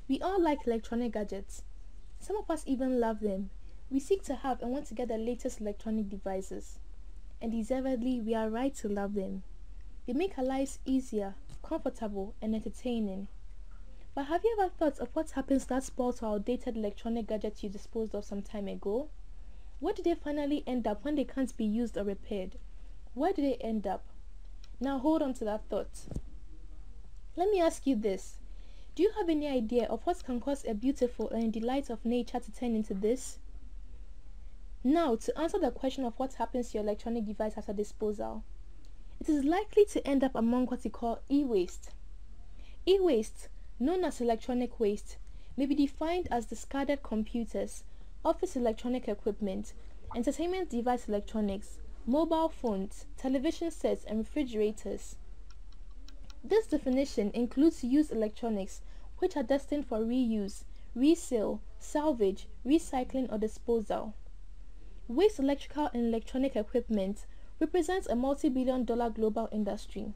We all like electronic gadgets. Some of us even love them. We seek to have and want to get the latest electronic devices. And deservedly, we are right to love them. They make our lives easier, comfortable, and entertaining. But have you ever thought of what happens to that spoiled or outdated electronic gadgets you disposed of some time ago? Where do they finally end up when they can't be used or repaired? Where do they end up? Now hold on to that thought. Let me ask you this. Do you have any idea of what can cause a beautiful and a delight of nature to turn into this? Now, to answer the question of what happens to your electronic device after disposal, it is likely to end up among what we call e-waste. E-waste, known as electronic waste, may be defined as discarded computers, office electronic equipment, entertainment device electronics, mobile phones, television sets, and refrigerators. This definition includes used electronics which are destined for reuse, resale, salvage, recycling, or disposal. Waste electrical and electronic equipment represents a multi-billion-dollar global industry.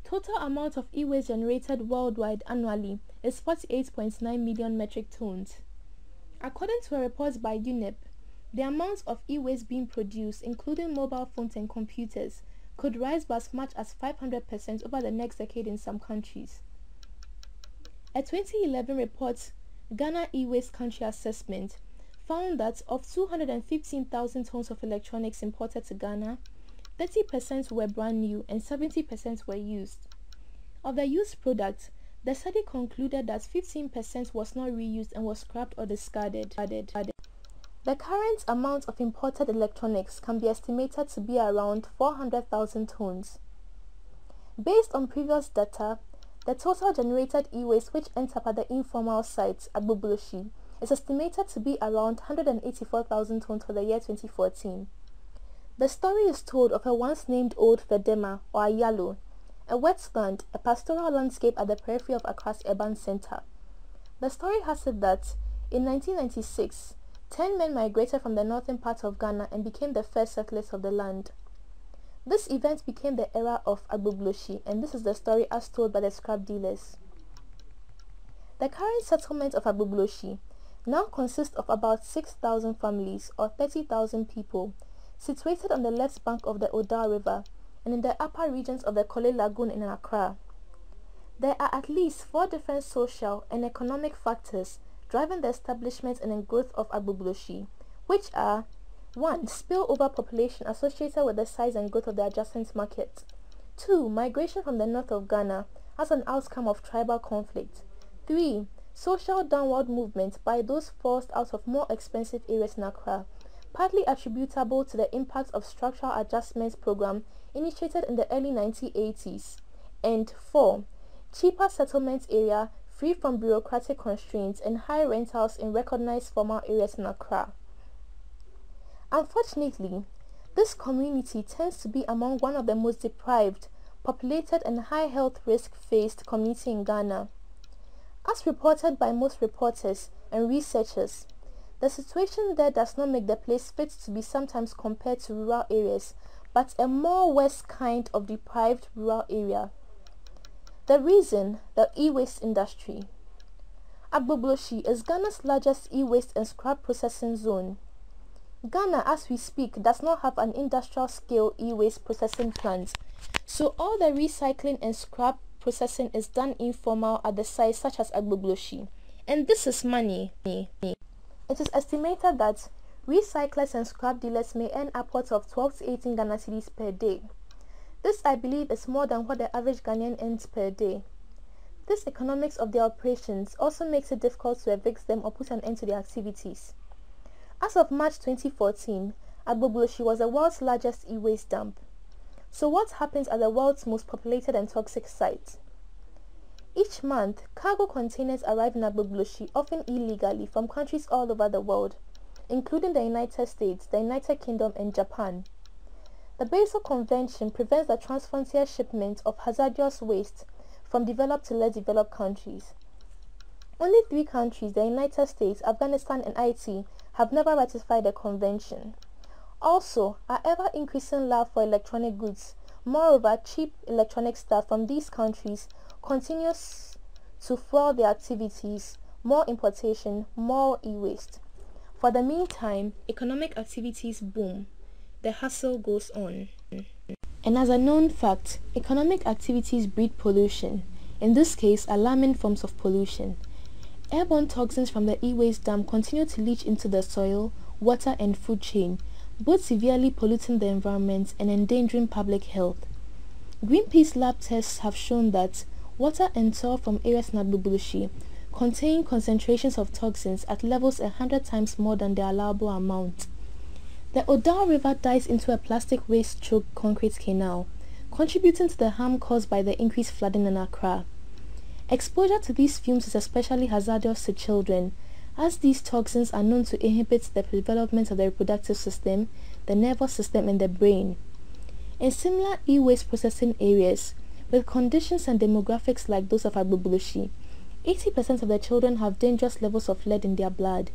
Total amount of e-waste generated worldwide annually is 48.9 million metric tons. According to a report by UNEP, the amount of e-waste being produced, including mobile phones and computers, could rise by as much as 500% over the next decade in some countries. A 2011 report, Ghana E-Waste Country Assessment, found that of 215,000 tons of electronics imported to Ghana, 30% were brand new and 70% were used. Of the used products, the study concluded that 15% was not reused and was scrapped or discarded. The current amount of imported electronics can be estimated to be around 400,000 tons. Based on previous data, the total generated e-waste which ends up at the informal site, Agbogbloshie, is estimated to be around 184,000 tons for the year 2014. The story is told of a once named Old Fedema or Ayalo, a wetland, a pastoral landscape at the periphery of Accra's urban center. The story has it that, in 1996, 10 men migrated from the northern part of Ghana and became the first settlers of the land. This event became the era of Agbogbloshie, and this is the story as told by the scrap dealers. The current settlement of Agbogbloshie now consists of about 6,000 families or 30,000 people, situated on the left bank of the Oda River and in the upper regions of the Kole Lagoon in Accra. There are at least 4 different social and economic factors driving the establishment and growth of Agbogbloshie, which are 1. Spillover population associated with the size and growth of the adjacent market. 2. Migration from the north of Ghana as an outcome of tribal conflict. 3. Social downward movement by those forced out of more expensive areas in Accra, partly attributable to the impact of structural adjustments program initiated in the early 1980s. And 4. Cheaper settlement area free from bureaucratic constraints and high rentals in recognized formal areas in Accra. Unfortunately, this community tends to be among one of the most deprived, populated and high health risk faced community in Ghana. As reported by most reporters and researchers, the situation there does not make the place fit to be sometimes compared to rural areas, but a more worse kind of deprived rural area. The reason, the e-waste industry. Agbogbloshie is Ghana's largest e-waste and scrap processing zone. Ghana, as we speak, does not have an industrial scale e-waste processing plant, so all the recycling and scrap processing is done informal at the sites such as Agbogbloshie, and this is money. It is estimated that recyclers and scrap dealers may earn upwards of 12 to 18 Ghana cedis per day. This, I believe, is more than what the average Ghanaian earns per day. This economics of their operations also makes it difficult to evict them or put an end to their activities. As of March 2014, Agbogbloshie was the world's largest e-waste dump. So what happens at the world's most populated and toxic site? Each month, cargo containers arrive in Agbogbloshie, often illegally, from countries all over the world, including the United States, the United Kingdom, and Japan. The Basel Convention prevents the transfrontier shipment of hazardous waste from developed to less developed countries. Only 3 countries, the United States, Afghanistan, and Haiti, have never ratified the convention. Also, our ever-increasing love for electronic goods, moreover cheap electronic stuff from these countries, continues to fuel their activities, more importation, more e-waste. For the meantime, economic activities boom. The hustle goes on. And as a known fact, economic activities breed pollution, in this case alarming forms of pollution. Airborne toxins from the e-waste dam continue to leach into the soil, water and food chain, both severely polluting the environment and endangering public health. Greenpeace lab tests have shown that water and soil from areas in Agbogbloshie contain concentrations of toxins at levels 100 times more than the allowable amount. The Odao River dives into a plastic waste-choked concrete canal, contributing to the harm caused by the increased flooding in Accra. Exposure to these fumes is especially hazardous to children, as these toxins are known to inhibit the development of the reproductive system, the nervous system and the brain. In similar e-waste processing areas, with conditions and demographics like those of Agbogbloshie, 80% of the children have dangerous levels of lead in their blood.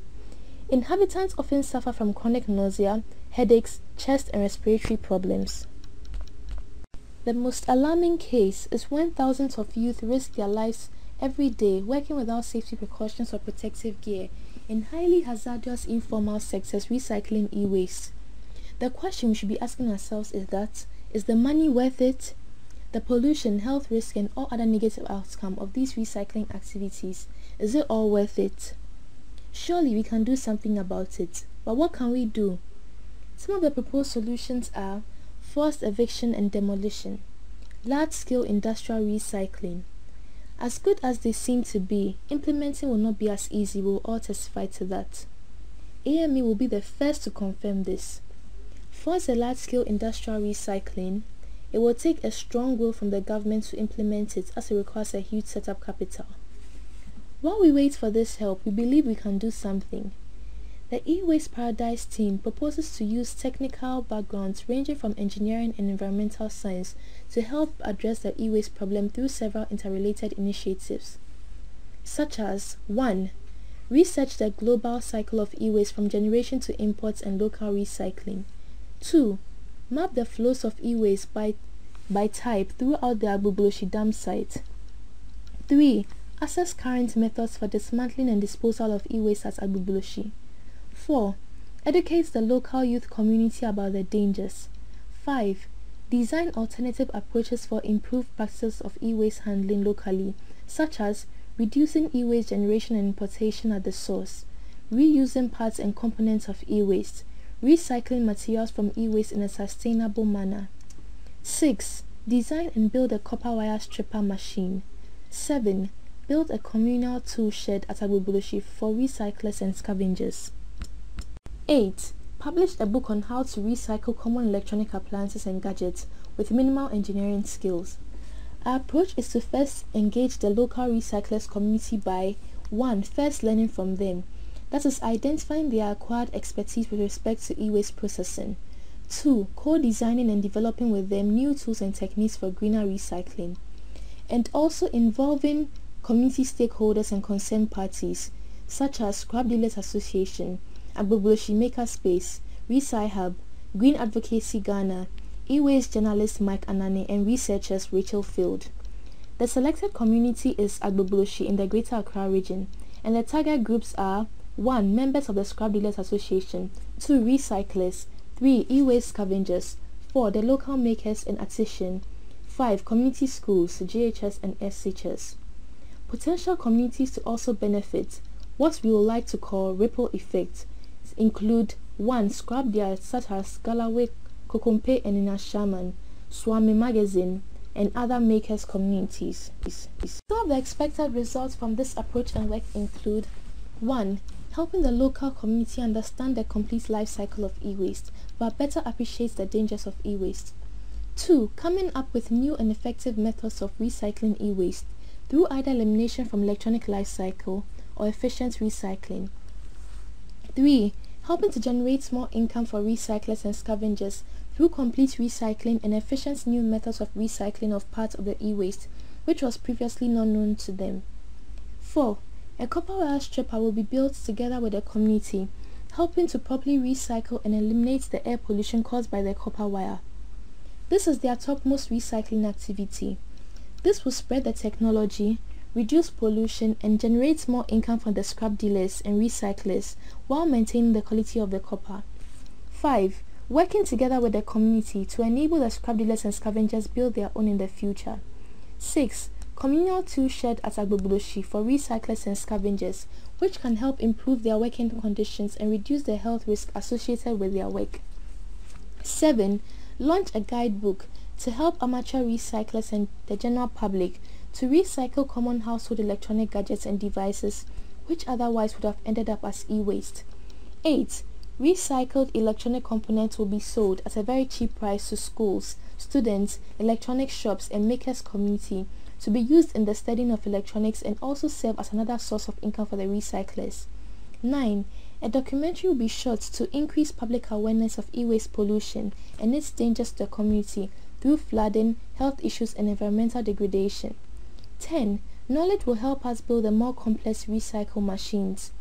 Inhabitants often suffer from chronic nausea, headaches, chest and respiratory problems. The most alarming case is when thousands of youth risk their lives every day working without safety precautions or protective gear in highly hazardous informal sectors recycling e-waste. The question we should be asking ourselves is that, is the money worth it? The pollution, health risk and all other negative outcome of these recycling activities, is it all worth it? Surely we can do something about it, but what can we do? Some of the proposed solutions are forced eviction and demolition, large-scale industrial recycling. As good as they seem to be, implementing will not be as easy, we will all testify to that. AME will be the first to confirm this. Force the large-scale industrial recycling, it will take a strong will from the government to implement it as it requires a huge setup capital. While we wait for this help, we believe we can do something. The e-waste paradise team proposes to use technical backgrounds ranging from engineering and environmental science to help address the e-waste problem through several interrelated initiatives, such as 1. Research the global cycle of e-waste from generation to imports and local recycling. 2. Map the flows of e-waste by type throughout the Agbogbloshie dam site. 3. Assess current methods for dismantling and disposal of e-waste at Agbogbloshie. 4. Educate the local youth community about the dangers. 5. Design alternative approaches for improved practices of e-waste handling locally, such as reducing e-waste generation and importation at the source, reusing parts and components of e-waste, recycling materials from e-waste in a sustainable manner. 6. Design and build a copper wire stripper machine. 7. Build a communal tool shed at Agbogbloshie for recyclers and scavengers. 8. Published a book on how to recycle common electronic appliances and gadgets with minimal engineering skills. Our approach is to first engage the local recyclers community by 1. First learning from them, that is identifying their acquired expertise with respect to e-waste processing. 2. Co-designing and developing with them new tools and techniques for greener recycling. And also involving community stakeholders and concerned parties, such as Scrap Dealers Association, Agbogbloshie Makerspace, Recyhub, Green Advocacy Ghana, e-waste journalist Mike Anane and researchers Rachel Field. The selected community is Agbogbloshie in the Greater Accra region, and the target groups are 1. Members of the Scrap Dealers Association, 2. Recyclers, 3. E-waste scavengers, 4. The local makers and artisan, 5. Community schools, JHS and SHS. Potential communities to also benefit, what we would like to call ripple effect, include 1. Scrap dealers such as Galloway, Kokompe and Inashaman, Swami Magazine, and other makers communities. Some of the expected results from this approach and work include 1. Helping the local community understand the complete life cycle of e-waste, but better appreciate the dangers of e-waste. 2. Coming up with new and effective methods of recycling e-waste through either elimination from electronic life cycle or efficient recycling. 3. Helping to generate more income for recyclers and scavengers through complete recycling and efficient new methods of recycling of parts of the e-waste which was previously not known to them. 4. A copper wire stripper will be built together with the community, helping to properly recycle and eliminate the air pollution caused by the copper wire. This is their topmost recycling activity. This will spread the technology, reduce pollution, and generates more income from the scrap dealers and recyclers while maintaining the quality of the copper. 5. Working together with the community to enable the scrap dealers and scavengers build their own in the future. 6. Communal tool shed at Agbogbloshie for recyclers and scavengers, which can help improve their working conditions and reduce the health risk associated with their work. 7. Launch a guidebook to help amateur recyclers and the general public to recycle common household electronic gadgets and devices which otherwise would have ended up as e-waste. 8. Recycled electronic components will be sold at a very cheap price to schools, students, electronic shops and makers community to be used in the studying of electronics and also serve as another source of income for the recyclers. 9. A documentary will be shot to increase public awareness of e-waste pollution and its dangers to the community through flooding, health issues and environmental degradation. 10. Knowledge will help us build a more complex recycle machines.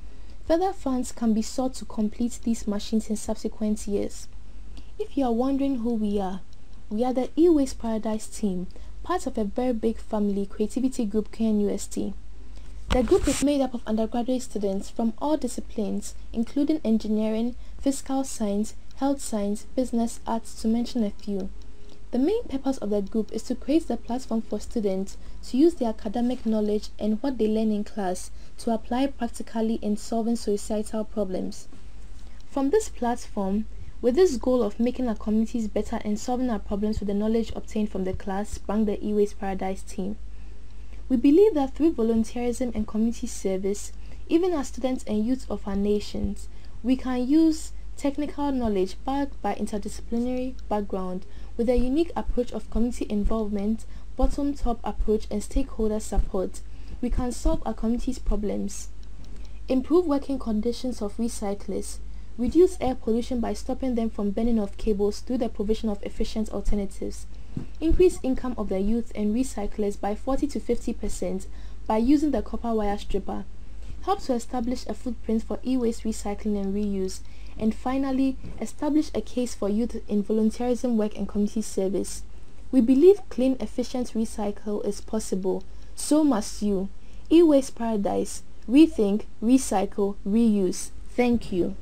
Further funds can be sought to complete these machines in subsequent years. If you are wondering who we are the E-Waste Paradise team, part of a very big family creativity group KNUST. The group is made up of undergraduate students from all disciplines, including engineering, physical science, health science, business, arts, to mention a few. The main purpose of the group is to create the platform for students to use their academic knowledge and what they learn in class to apply practically in solving societal problems. From this platform, with this goal of making our communities better and solving our problems with the knowledge obtained from the class, sprang the E-Waste Paradise team. We believe that through volunteerism and community service, even as students and youth of our nations, we can use technical knowledge backed by interdisciplinary background with a unique approach of community involvement, bottom-top approach and stakeholder support. We can solve our community's problems, improve working conditions of recyclers, reduce air pollution by stopping them from burning off cables through the provision of efficient alternatives, increase income of the youth and recyclers by 40 to 50% by using the copper wire stripper, help to establish a footprint for e-waste recycling and reuse, and finally, establish a case for youth in volunteerism work and community service. We believe clean, efficient recycle is possible. So must you. E-Waste Paradise. Rethink, recycle, reuse. Thank you.